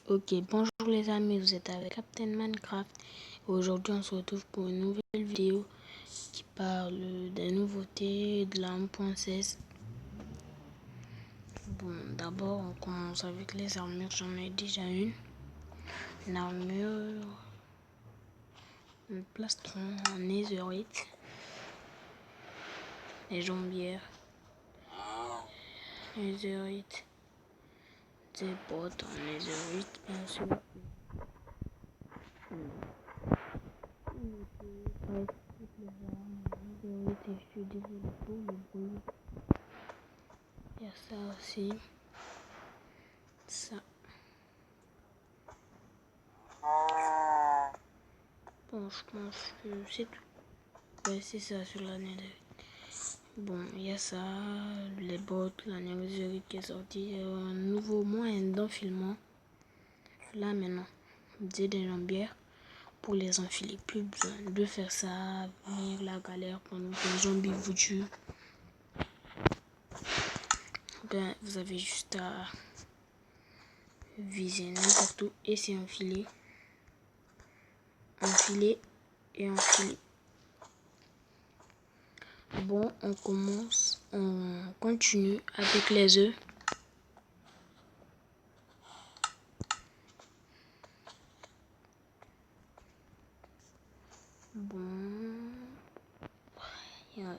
Ok, bonjour les amis, vous êtes avec Captain Minecraft. Aujourd'hui on se retrouve pour une nouvelle vidéo qui parle des nouveautés de la 1.16. Bon, d'abord on commence avec les armures, j'en ai déjà une armure, un plastron en netherite, les jambières, netherite, des bottes en netherite bien sûr. Il y a ça aussi. Ça. Bon, je pense que c'est tout. Ouais, c'est ça sur la netherite. Bon, il y a ça, les bottes, la netherite qui est sortie, un nouveau moyen d'enfilement. Là maintenant, j'ai des jambières. Pour les enfiler, plus besoin de faire ça, venir la galère pendant que les zombies vous tuent. Ben, vous avez juste à viser n'importe où et c'est enfiler. Enfiler et enfiler. Bon, on continue avec les œufs. Bon, il y a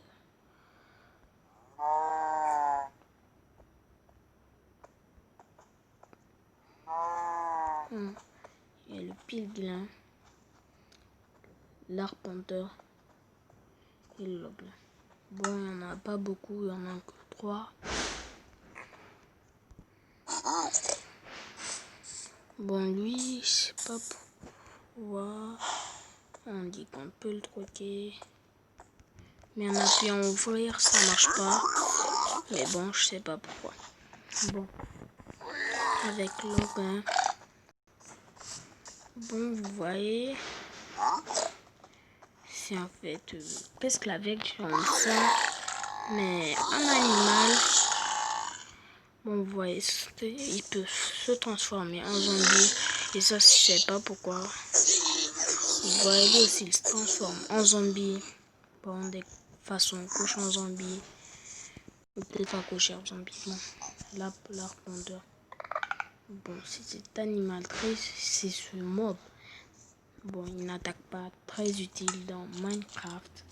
le pigouin, l'arpenteur et le gobelin. Bon, il n'y en a pas beaucoup, il y en a que 3. Bon, lui, je sais pas pourquoi. On dit qu'on peut le troquer. Mais en appuyant ouvrir, ça marche pas. Mais bon, je sais pas pourquoi. Bon, avec l'orgain. Bon, vous voyez, c'est en fait presque avec un sang, mais un animal. Bon, vous voyez, il peut se transformer en zombie. Et ça, je sais pas pourquoi. Vous voyez, lui aussi, il se transforme en zombie. Bon, des façons cochon zombie. Ou peut-être pas cochon zombie. Bon, là, l'arpenteur. Bon, c'est cet animal c'est ce mob. Bon, il n'attaque pas, très utile dans Minecraft.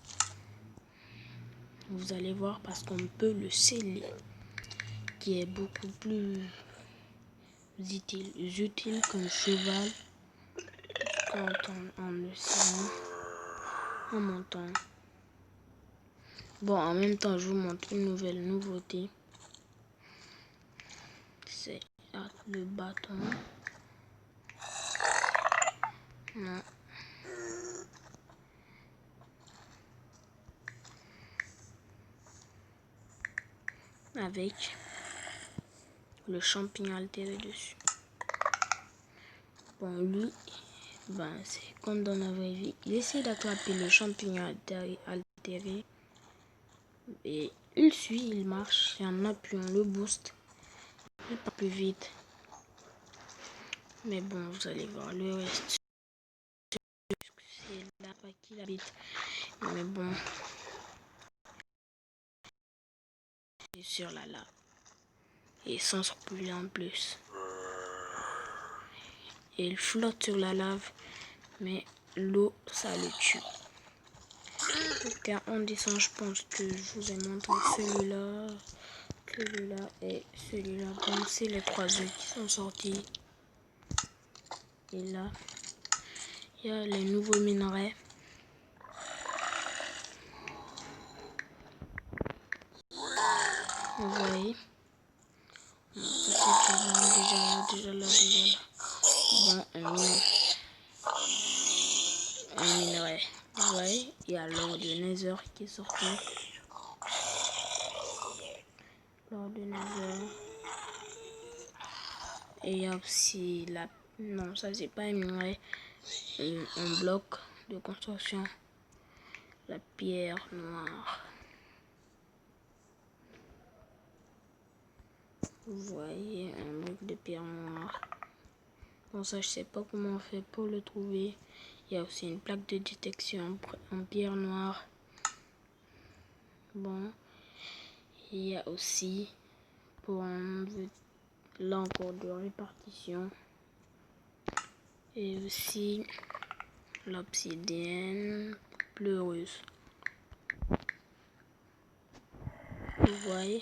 Vous allez voir parce qu'on peut le sceller, qui est beaucoup plus utile qu'un cheval quand on le scellant en montant. Bon, en même temps, je vous montre une nouvelle nouveauté. C'est le bâton. Non. Avec le champignon altéré dessus. Bon, lui, ben, c'est comme dans la vraie vie. Il essaie d'attraper le champignon altéré. Et il suit, il marche. Et en appuyant le boost, il part plus vite. Mais bon, vous allez voir le reste. C'est là-bas qu'il habite. Mais bon, il est sur la lave. Et sans se brûler en plus. Et il flotte sur la lave. Mais l'eau, ça le tue. Car on descend, je pense que je vous ai montré celui-là et celui-là. Bon, c'est les 3 œufs qui sont sortis. Et là, il y a les nouveaux minerais. Vous voyez. Bon, ça c'est déjà là. Bon, un minerai. Vous voyez, il y a l'or de Nether qui est sorti. L'or de Nether. Et il y a aussi la... Non, ça c'est pas un minerai. Un bloc de construction. La pierre noire. Vous voyez un bloc de pierre noire. Bon, ça, je sais pas comment on fait pour le trouver. Il y a aussi une plaque de détection en pierre noire. Bon, il y a aussi pour là encore de répartition. Et aussi l'obsidienne pleureuse. Vous voyez,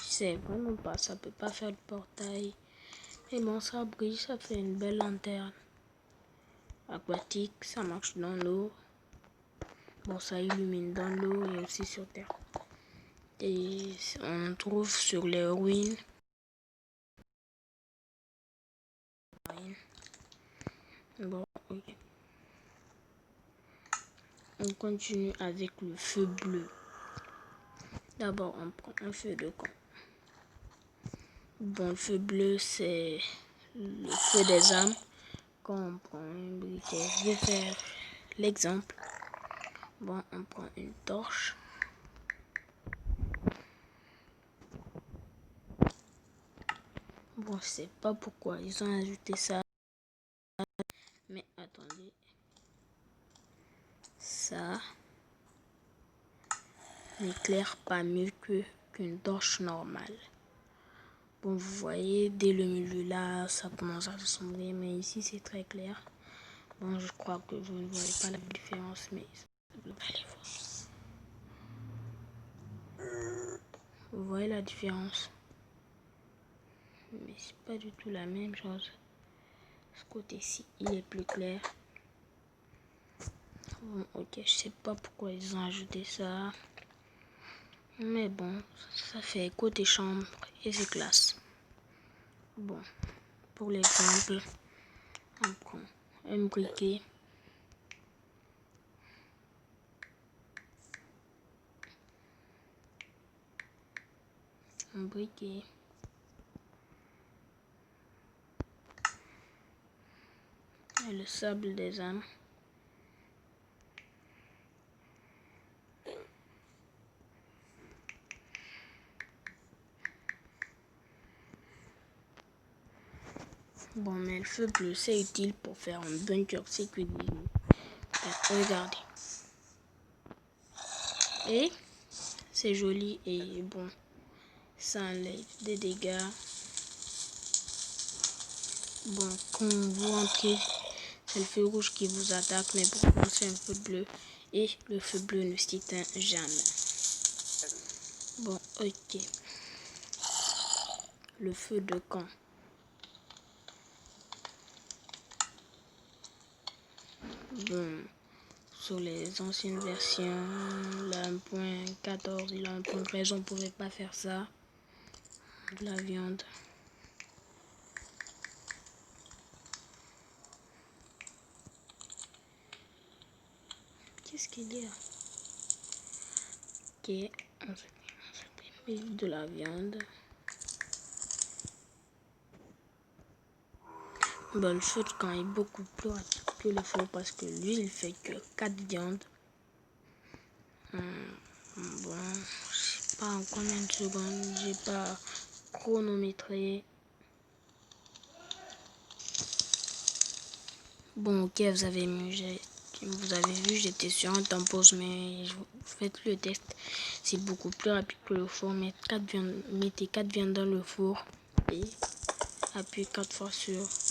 je sais vraiment pas, ça peut pas faire le portail. Mais bon, ça brille, ça fait une belle lanterne aquatique, ça marche dans l'eau. Bon, ça illumine dans l'eau et aussi sur terre. Et on trouve sur les ruines. Bon, ok. On continue avec le feu bleu. D'abord, on prend un feu de camp. Bon, le feu bleu, c'est le feu des âmes. Quand on prend un briquet, je vais faire l'exemple. Bon, on prend une torche. Bon, je sais pas pourquoi ils ont ajouté ça. Mais attendez. Ça n'éclaire pas mieux qu'une torche normale. Bon, vous voyez, dès le milieu là, ça commence à sombrer, mais ici c'est très clair. Bon, je crois que vous ne voyez pas la différence, mais vous allez voir. Vous voyez la différence? Mais c'est pas du tout la même chose. Ce côté-ci, il est plus clair. Bon, ok, je sais pas pourquoi ils ont ajouté ça. Mais bon, ça fait côté chambre et c'est classe. Bon, pour l'exemple, on prend un briquet. Un briquet. Et le sable des âmes. Bon, mais le feu bleu, c'est utile pour faire un bunker sécurisé. Regardez. Et c'est joli et bon, ça enlève des dégâts. Bon, quand vous entrez, c'est le feu rouge qui vous attaque, mais pourtant c'est un feu bleu. Et le feu bleu ne s'éteint jamais. Bon, ok. Le feu de camp. Bon, sur les anciennes versions, la 1.14 et la 1.13, on ne pouvait pas faire ça. De la viande. Qu'est-ce qu'il y a? Ok, on se met de la viande. Bon, le feu de camp est beaucoup plus rapide que le four parce que lui, il fait que 4 viandes. Bon, je sais pas en combien de secondes, j'ai pas chronométré. Bon, ok, vous avez vu, j'étais sur un temps pause, mais faites le test. C'est beaucoup plus rapide que le four. Mettez 4 viandes dans le four et appuyez 4 fois sur ça.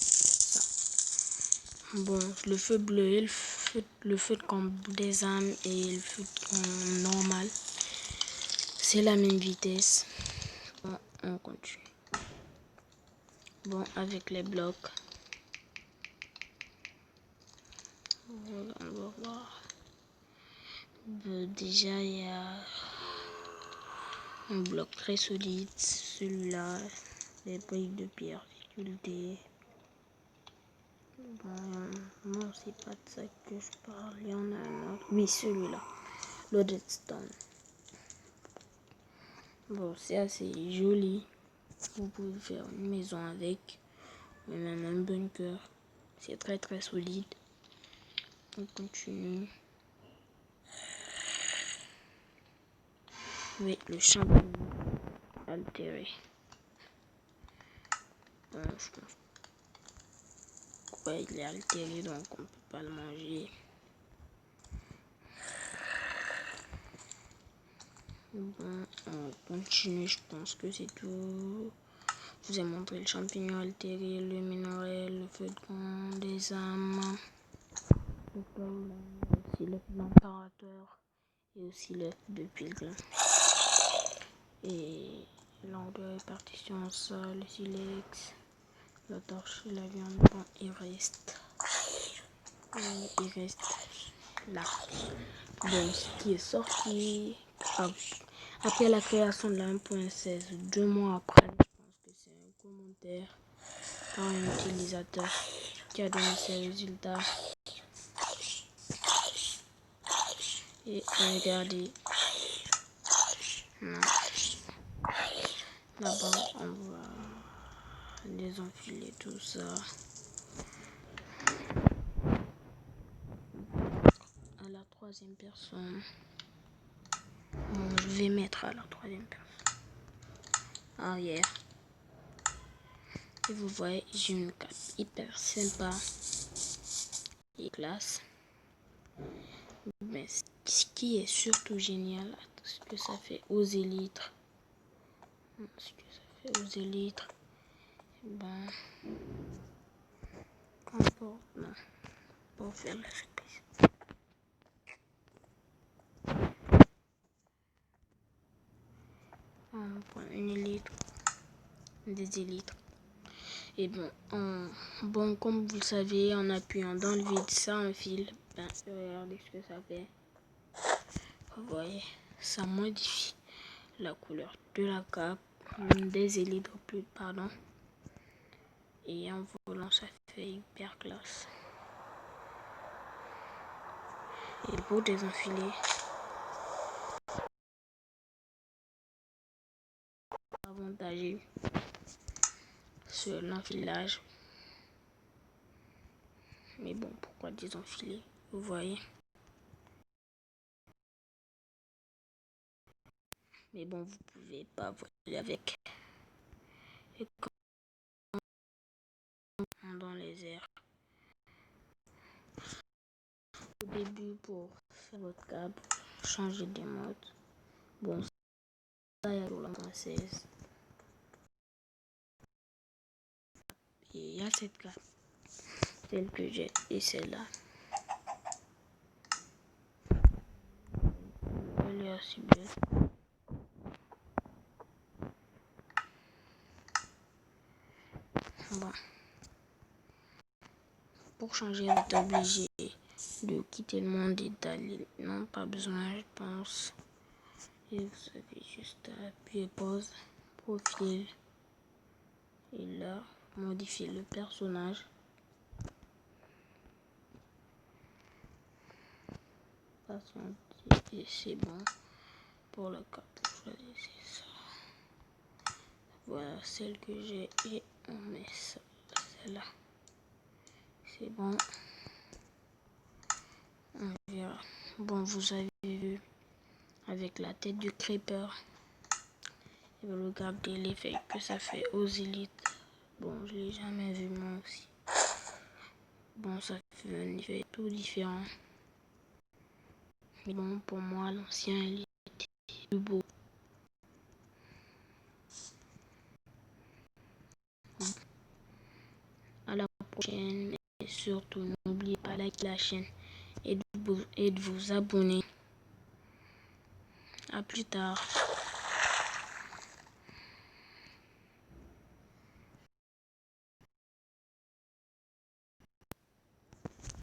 Bon, le feu bleu, le feu de camp des âmes et le feu de camp normal, c'est la même vitesse. Bon, on continue. Bon, avec les blocs. On va voir. Déjà, il y a un bloc très solide. Celui-là, les briques de pierre sculptées. Bon, non, c'est pas de ça que je parle. Il y en a un autre. Oui, celui-là. Loaded stone. Bon, c'est assez joli. Vous pouvez faire une maison avec. Mais même un bunker. C'est très très solide. On continue. Oui, le champignon altéré. Bon, je pense. voyez, il est altéré, donc on ne peut pas le manger. Bon, on continue, je pense que c'est tout. Je vous ai montré le champignon altéré, le minerai, le feu de camp, des âmes, aussi l'œuf d'impérateur et aussi l'œuf de pilgrim. Et l'angle de répartition, ça, le silex, la torche et la viande. Bon, il reste là. Bon, ce qui est sorti après la création de la 1.16, 2 mois après, je pense que c'est un commentaire par un utilisateur qui a donné ses résultats. Et regardez, là-bas on va désenfiler tout ça. À la troisième personne, bon, je vais mettre à la troisième personne arrière. Et vous voyez, j'ai une cape hyper sympa et classe. Mais ce qui est surtout génial, ce que ça fait aux élytres, ben, pour faire la surprise. On prend une élytre, des élytres. Et bon, comme vous le savez, en appuyant dans le vide, ça enfile. Ben, regardez ce que ça fait. Vous voyez, ça modifie la couleur de la cape, des élytres, pardon. Et en volant, ça fait hyper classe. Et pour désenfiler, avantageux sur l'enfilage. Mais bon, pourquoi désenfiler? Vous voyez. Mais bon, vous pouvez pas voler avec. Et quand dans les airs. Au début, pour faire votre câble, changer des modes. Bon, ça, il y a la 16. Et il y a cette carte, celle que j'ai et celle-là. Elle est aussi bien. Bon. Pour changer, vous êtes obligé de quitter le monde et d'aller. Non, pas besoin, je pense. Et vous avez juste à appuyer pause, profil. Et là, modifier le personnage. Et c'est bon. Pour le cap, choisissez ça. Voilà celle que j'ai et on met ça, celle-là. C'est bon. On verra. Bon, vous avez vu avec la tête du creeper. Et vous regardez l'effet que ça fait aux élites. Bon, je l'ai jamais vu moi aussi. Bon, ça fait un effet tout différent. Mais bon, pour moi, l'ancien élite est plus beau. À la prochaine et surtout n'oubliez pas de liker la chaîne et de vous abonner. À plus tard.